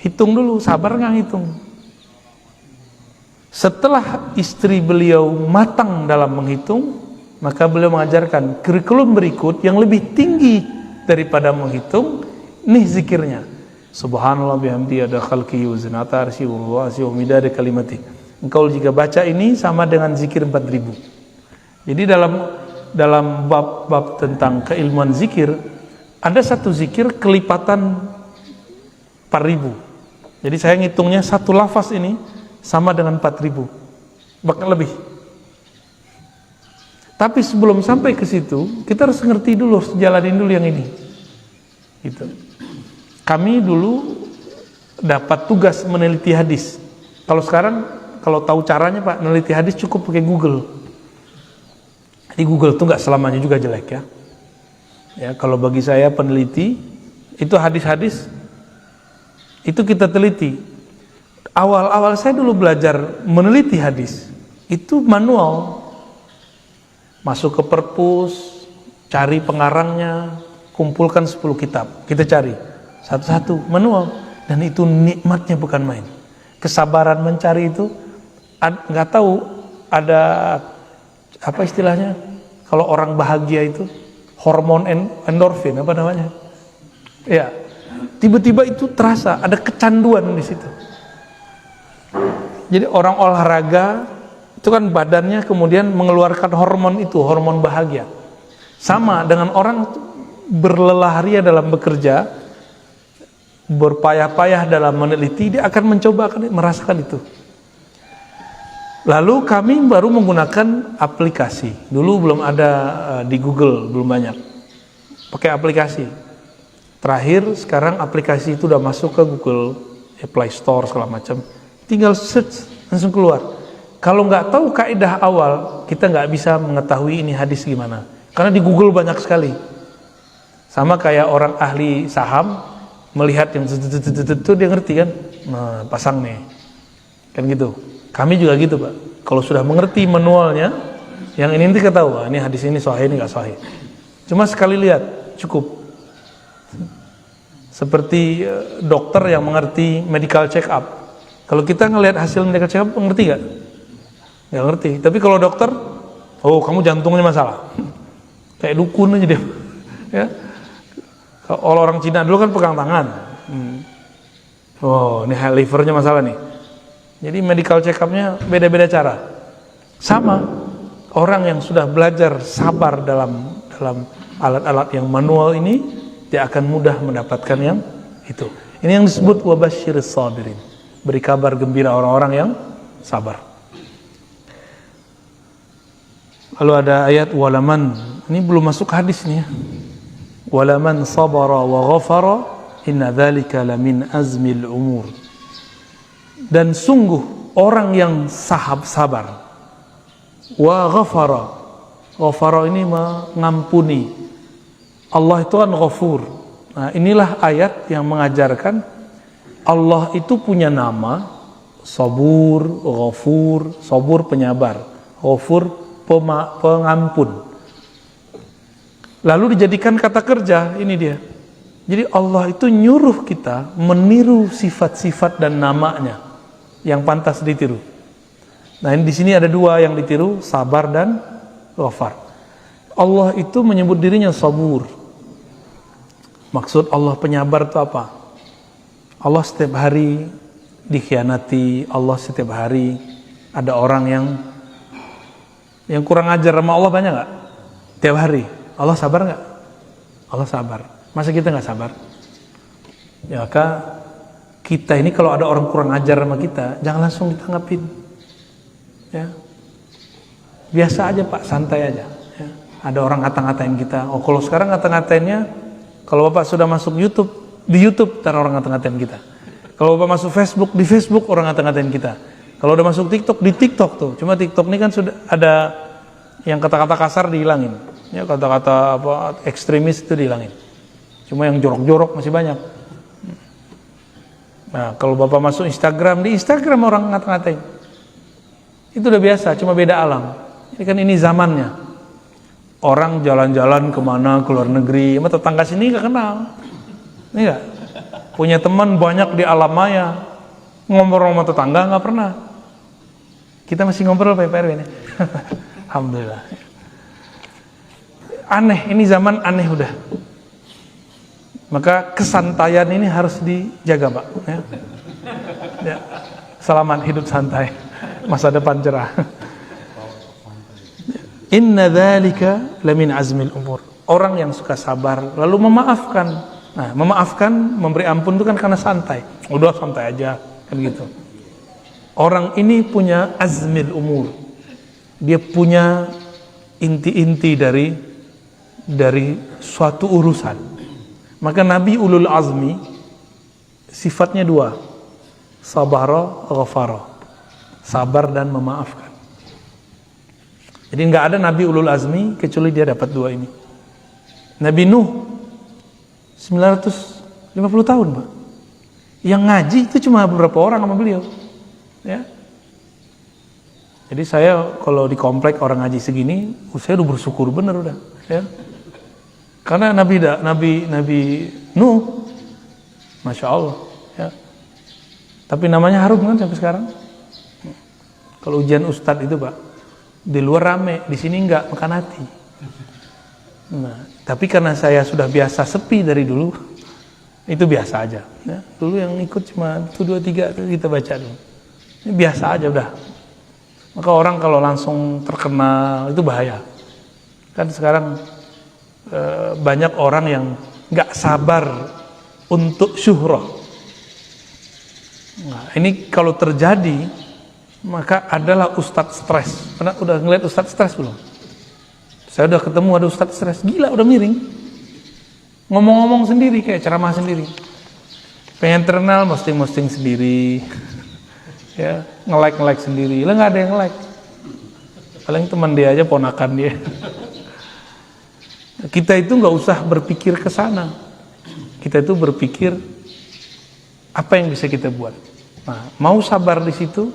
Hitung dulu, sabar nggak hitung. Setelah istri beliau matang dalam menghitung, maka beliau mengajarkan kurikulum berikut yang lebih tinggi daripada menghitung. Nih zikirnya. Subhanallah bihamdi ada khalqihi wa zinata arsyihi wa midada kalimati. Engkau jika baca ini sama dengan zikir 4000. Jadi dalam bab tentang keilmuan zikir ada satu zikir kelipatan 4000. Jadi saya ngitungnya satu lafaz ini sama dengan 4000, bahkan lebih. Tapi sebelum sampai ke situ kita harus ngerti dulu, jalanin dulu yang ini. Gitu. Kami dulu dapat tugas meneliti hadis. Kalau sekarang kalau tahu caranya Pak, meneliti hadis cukup pakai Google. Di Google tuh nggak selamanya juga jelek ya. Ya kalau bagi saya peneliti itu hadis-hadis itu kita teliti. Awal-awal saya dulu belajar meneliti hadis itu manual. Masuk ke perpus, cari pengarangnya, kumpulkan 10 kitab, kita cari satu-satu, manual. Dan itu nikmatnya bukan main. Kesabaran mencari itu, nggak tahu ada apa istilahnya, kalau orang bahagia itu hormon endorfin apa namanya, ya, tiba-tiba itu terasa ada kecanduan di situ. Jadi orang olahraga itu kan badannya kemudian mengeluarkan hormon itu, hormon bahagia. Sama dengan orang berlelah ria dalam bekerja, berpayah-payah dalam meneliti, dia akan mencoba, akan merasakan itu. Lalu kami baru menggunakan aplikasi. Dulu belum ada di Google, belum banyak. Pakai aplikasi. Terakhir sekarang aplikasi itu udah masuk ke Google, Play Store segala macam. Tinggal search langsung keluar. Kalau nggak tahu kaidah awal, kita nggak bisa mengetahui ini hadis gimana. Karena di Google banyak sekali. Sama kayak orang ahli saham melihat yang itu dia ngerti kan, nah pasang nih, kan gitu. Kami juga gitu Pak. Kalau sudah mengerti manualnya, yang ini nanti ketahui, ini hadis ini sahih, ini nggak sahih. Cuma sekali lihat cukup. Seperti dokter yang mengerti medical check up. Kalau kita ngelihat hasil medical check up, ngerti nggak? Nggak ngerti. Tapi kalau dokter, oh kamu jantungnya masalah. Kayak dukun aja dia. Ya. Kalau orang Cina dulu kan pegang tangan. Oh, ini livernya masalah nih. Jadi medical check up-nya beda-beda cara. Sama, orang yang sudah belajar sabar dalam alat-alat yang manual ini, dia akan mudah mendapatkan yang itu. Ini yang disebut wabasyiris sabirin. Beri kabar gembira orang-orang yang sabar. Lalu ada ayat walaman, ini belum masuk hadis nih ya. Walaman sabara wa ghafara inna dzalika lamin azmil umur. Dan sungguh orang yang sabar wa ghafara ini mengampuni. Allah itu kan ghafur. Nah, inilah ayat yang mengajarkan Allah itu punya nama sabur, ghafur, sabur penyabar, ghafur pengampun. Lalu dijadikan kata kerja, ini dia. Jadi Allah itu nyuruh kita meniru sifat-sifat dan namanya yang pantas ditiru. Nah, ini di sini ada dua yang ditiru, sabar dan ghafar. Allah itu menyebut dirinya sabur. Maksud Allah penyabar itu apa? Allah setiap hari dikhianati, Allah setiap hari ada orang yang kurang ajar sama Allah, banyak nggak? Tiap hari, Allah sabar nggak? Allah sabar. Masa kita nggak sabar? Ya, maka kita ini kalau ada orang kurang ajar sama kita, jangan langsung ditanggapin. Ya, biasa aja Pak, santai aja. Ya. Ada orang ngata-ngatain kita. Oh, kalau sekarang ngata-ngatainnya, kalau Bapak sudah masuk YouTube, di YouTube ntar orang ngata-ngatain kita. Kalau Bapak masuk Facebook, di Facebook orang ngata-ngatain kita. Kalau udah masuk TikTok, di TikTok tuh. Cuma TikTok ini kan sudah ada yang kata-kata kasar dihilangin. Ya, kata-kata apa ekstremis itu dihilangin. Cuma yang jorok-jorok masih banyak. Nah, kalau Bapak masuk Instagram, di Instagram orang ngata-ngatain. Itu udah biasa, cuma beda alam. Ini kan ini zamannya. Orang jalan-jalan kemana, ke luar negeri, sama tetangga sini gak kenal. Ini gak? Punya teman banyak di alam maya, ngobrol sama tetangga gak pernah. Kita masih ngobrol Pak RW ini. Alhamdulillah. Aneh, ini zaman aneh udah. Maka kesantaian ini harus dijaga Pak. Ya. Ya. Selamat hidup santai, masa depan cerah. Inna dzalika lamin azmil umur. Orang yang suka sabar lalu memaafkan. Nah, memaafkan, memberi ampun itu kan karena santai. Udah santai aja, kan gitu. Orang ini punya azmil umur. Dia punya inti-inti dari suatu urusan. Maka Nabi ulul azmi sifatnya dua. Sabara, ghafara. Sabar dan memaafkan. Jadi nggak ada Nabi ulul azmi kecuali dia dapat dua ini. Nabi Nuh 950 tahun Pak. Yang ngaji itu cuma beberapa orang sama beliau. Ya. Jadi saya kalau di komplek orang ngaji segini, saya udah bersyukur bener udah, ya. Karena Nabi Nuh, Masya Allah, ya. Tapi namanya harum kan sampai sekarang. Kalau ujian Ustadz itu Pak, di luar rame, di sini enggak, makan hati. Nah, tapi karena saya sudah biasa sepi dari dulu, itu biasa aja. Ya. Dulu yang ikut cuma 1, 2, 3 kita baca dulu. Ini biasa aja udah. Maka orang kalau langsung terkenal itu bahaya. Kan sekarang banyak orang yang nggak sabar untuk syuhrah. Nah, ini kalau terjadi maka adalah ustadz stres. Pernah udah ngeliat ustadz stres belum? Saya udah ketemu ada ustadz stres, gila udah miring. Ngomong-ngomong sendiri kayak ceramah sendiri. Pengen terkenal posting sendiri. Ya, nge-like sendiri. Lah nggak ada yang nge-like. Paling teman dia aja, ponakan dia. Kita itu nggak usah berpikir ke sana. Kita itu berpikir apa yang bisa kita buat. Nah, mau sabar di situ,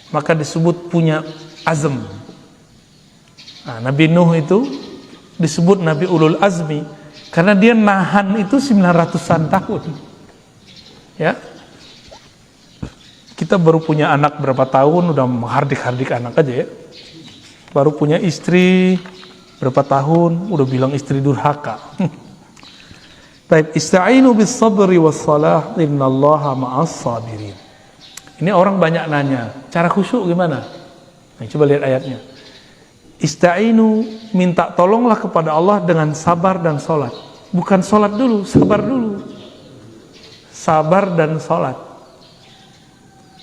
maka disebut punya azam. Nah, Nabi Nuh itu disebut Nabi Ulul Azmi karena dia nahan itu 900-an tahun. Ya. Kita baru punya anak berapa tahun udah menghardik-hardik anak aja ya. Baru punya istri berapa tahun udah bilang istri durhaka. Baik, ista'inu bis sabri was salah innallaha ma'as sabirin. Ini orang banyak nanya, cara khusyuk gimana? Nah, coba lihat ayatnya. Ista'inu, minta tolonglah kepada Allah dengan sabar dan salat. Bukan salat dulu, sabar dulu. Sabar dan salat.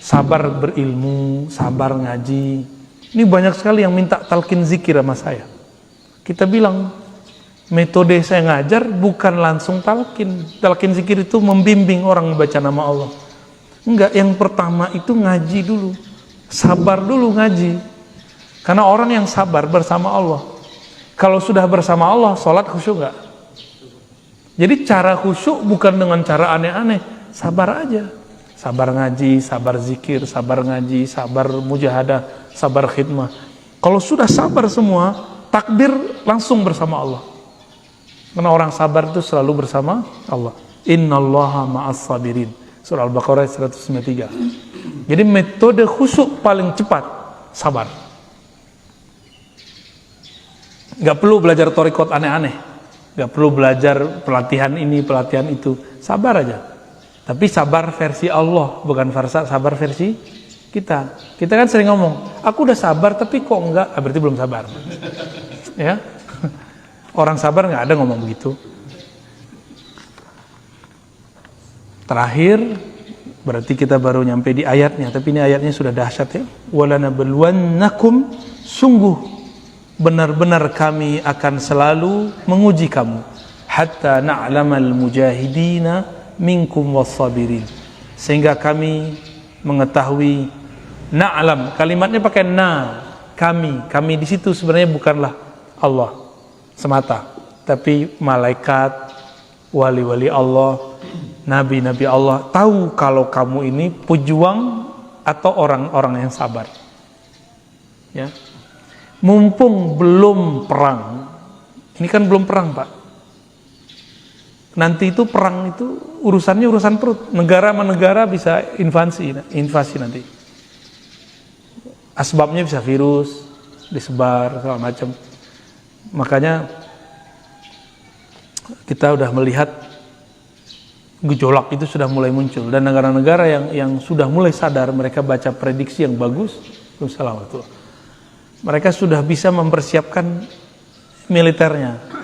Sabar berilmu, sabar ngaji. Ini banyak sekali yang minta talqin zikir sama saya. Kita bilang, metode saya ngajar bukan langsung talqin. Talqin zikir itu membimbing orang membaca nama Allah. Enggak, yang pertama itu ngaji dulu. Sabar dulu ngaji. Karena orang yang sabar bersama Allah. Kalau sudah bersama Allah, sholat khusyuk enggak? Jadi cara khusyuk bukan dengan cara aneh-aneh. Sabar aja. Sabar ngaji, sabar zikir, sabar ngaji, sabar mujahadah, sabar khidmah. Kalau sudah sabar semua, takbir langsung bersama Allah. Karena orang sabar itu selalu bersama Allah. Innallaha ma'as sabirin. Surah Al-Baqarah 193. Jadi metode khusyuk paling cepat, sabar. Gak perlu belajar thariqat aneh-aneh. Gak perlu belajar pelatihan ini, pelatihan itu. Sabar aja. Tapi sabar versi Allah, bukan sabar versi kita. Kita kan sering ngomong, aku udah sabar tapi kok enggak, berarti belum sabar. Ya, orang sabar nggak ada ngomong begitu. Terakhir, berarti kita baru nyampe di ayatnya, tapi ini ayatnya sudah dahsyat ya. Walanabluwannakum, sungguh benar-benar kami akan selalu menguji kamu, hatta na'lamal mujahidina minkum wassabirin, sehingga kami mengetahui. Na'lam, kalimatnya pakai kami di situ sebenarnya bukanlah Allah semata, tapi malaikat, wali-wali Allah, nabi-nabi Allah tahu kalau kamu ini pejuang atau orang-orang yang sabar. Ya, mumpung belum perang, ini kan belum perang Pak. Nanti itu perang itu urusannya urusan perut. Negara sama negara bisa invasi nanti. Asbabnya bisa virus, disebar, segala macam. Makanya kita udah melihat gejolak itu sudah mulai muncul. Dan negara-negara yang sudah mulai sadar, mereka baca prediksi yang bagus. Mereka sudah bisa mempersiapkan militernya.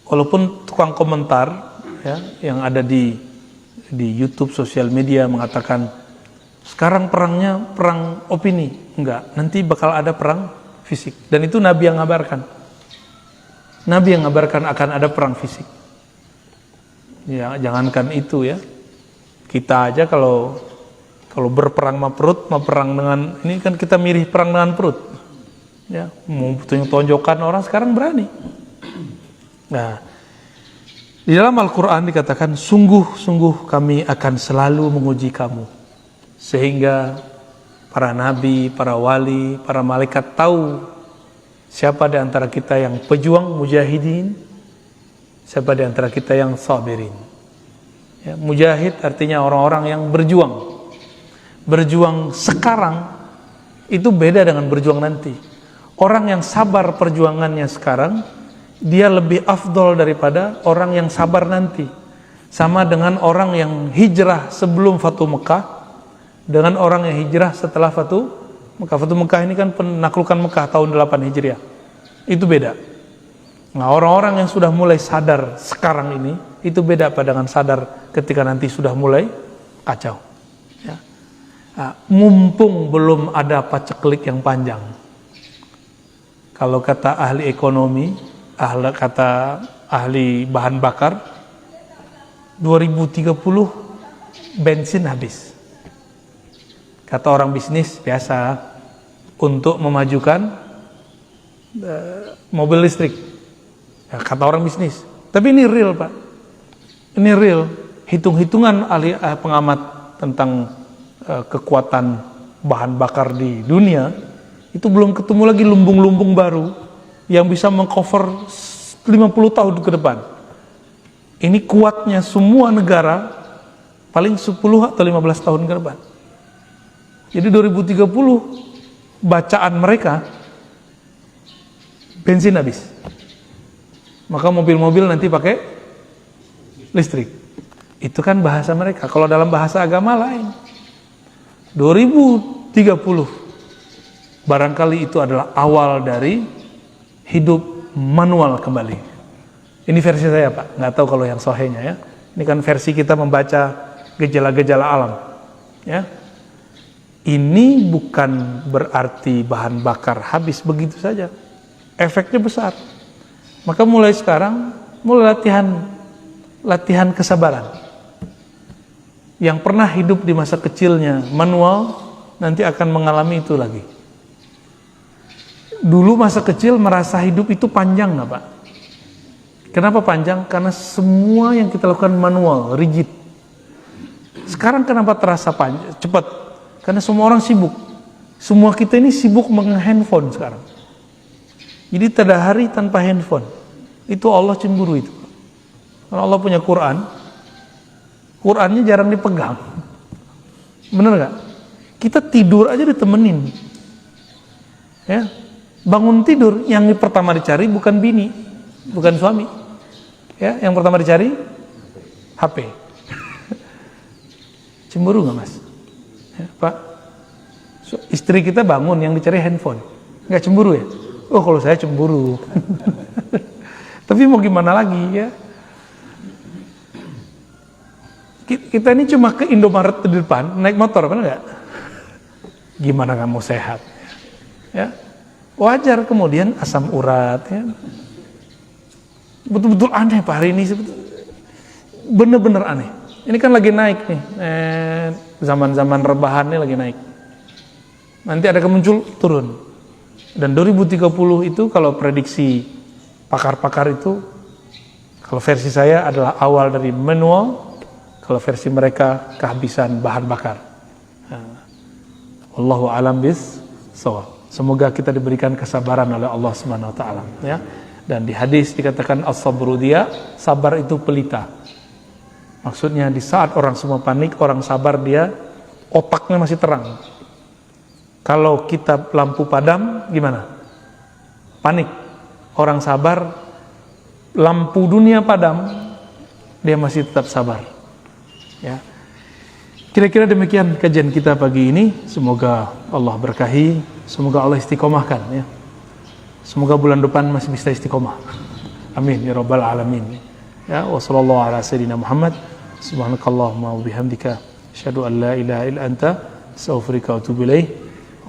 Walaupun tukang komentar ya, yang ada di YouTube, sosial media mengatakan sekarang perangnya perang opini, enggak, nanti bakal ada perang fisik. Dan itu Nabi yang ngabarkan. Nabi yang ngabarkan akan ada perang fisik. Ya, jangankan itu ya. Kita aja kalau berperang sama perut, mau perang dengan ini kan kita mirip perang dengan perut. Ya, mau tonjokan orang sekarang berani. Nah, di dalam Al-Quran dikatakan sungguh-sungguh kami akan selalu menguji kamu, sehingga para nabi, para wali, para malaikat tahu siapa di antara kita yang pejuang, mujahidin, siapa di antara kita yang sabirin. Ya, mujahid artinya orang-orang yang berjuang. Berjuang sekarang itu beda dengan berjuang nanti. Orang yang sabar perjuangannya sekarang, dia lebih afdol daripada orang yang sabar nanti. Sama dengan orang yang hijrah sebelum Fatu Mekah dengan orang yang hijrah setelah Fatu Mekah. Fatu Mekah ini kan penaklukan Mekah tahun 8 Hijriah. Itu beda. Nah, orang-orang yang sudah mulai sadar sekarang ini, itu beda pada dengan sadar ketika nanti sudah mulai kacau. Ya. Nah, mumpung belum ada paceklik yang panjang. Kalau kata ahli ekonomi, kata ahli bahan bakar, 2030 bensin habis. Kata orang bisnis biasa untuk memajukan mobil listrik. Ya, kata orang bisnis. Tapi ini real, Pak. Ini real. Hitung-hitungan ahli pengamat tentang kekuatan bahan bakar di dunia, itu belum ketemu lagi lumbung-lumbung baru yang bisa mengcover 50 tahun ke depan. Ini kuatnya semua negara paling 10 atau 15 tahun ke depan. Jadi 2030 bacaan mereka bensin habis. Maka mobil-mobil nanti pakai listrik. Itu kan bahasa mereka. Kalau dalam bahasa agama lain. 2030 barangkali itu adalah awal dari hidup manual kembali. Ini versi saya, Pak. Nggak tahu kalau yang sahihnya ya. Ini kan versi kita membaca gejala-gejala alam. Ya. Ini bukan berarti bahan bakar habis begitu saja. Efeknya besar. Maka mulai sekarang, mulai latihan kesabaran. Yang pernah hidup di masa kecilnya manual, nanti akan mengalami itu lagi. Dulu masa kecil merasa hidup itu panjang nggak, Pak? Kenapa panjang? Karena semua yang kita lakukan manual, rigid. Sekarang kenapa terasa panjang, cepat? Karena semua orang sibuk. Semua kita ini sibuk dengan handphone sekarang. Jadi tak ada hari tanpa handphone. Itu Allah cemburu itu. Karena Allah punya Qurannya jarang dipegang. Bener gak? Kita tidur aja ditemenin. Ya, bangun tidur yang pertama dicari bukan bini, bukan suami. Ya, yang pertama dicari HP. Cemburu gak, Mas? Ya, Pak, istri kita bangun yang dicari handphone. Gak cemburu ya? Oh, kalau saya cemburu. Tapi mau gimana lagi ya? Kita ini cuma ke Indomaret di depan, naik motor, benar nggak? Gimana kamu sehat? Ya, wajar kemudian asam urat. Ya. Betul-betul aneh Pak hari ini, bener-bener aneh. Ini kan lagi naik nih, zaman-zaman rebahan ini lagi naik. Nanti ada kemuncul turun. Dan 2030 itu kalau prediksi pakar-pakar itu, kalau versi saya adalah awal dari manual. Kalau versi mereka kehabisan bahan bakar. Wallahu a'lam bis-shawab. Semoga kita diberikan kesabaran oleh Allah Subhanahu wa taala ya. Dan di hadis dikatakan as-sabru dia, sabar itu pelita. Maksudnya di saat orang semua panik, orang sabar dia otaknya masih terang. Kalau kita lampu padam gimana? Panik. Orang sabar lampu dunia padam, dia masih tetap sabar. Ya. Kira-kira demikian kajian kita pagi ini. Semoga Allah berkahi, semoga Allah istiqomahkan ya. Semoga bulan depan masih bisa istiqomah. Amin ya rabbal alamin. Ya, wa sallallahu ala sayyidina Muhammad. Subhanakallahumma wa bihamdika asyhadu an la ilaha illa anta astaghfiruka wa atubu ilaik.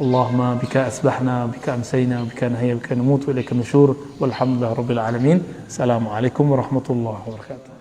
Allahumma bika asbahna, bika amsayna, bika nahya, bika namut wa ilaika nusyur. Walhamdulillahirabbil alamin. Assalamualaikum warahmatullahi wabarakatuh.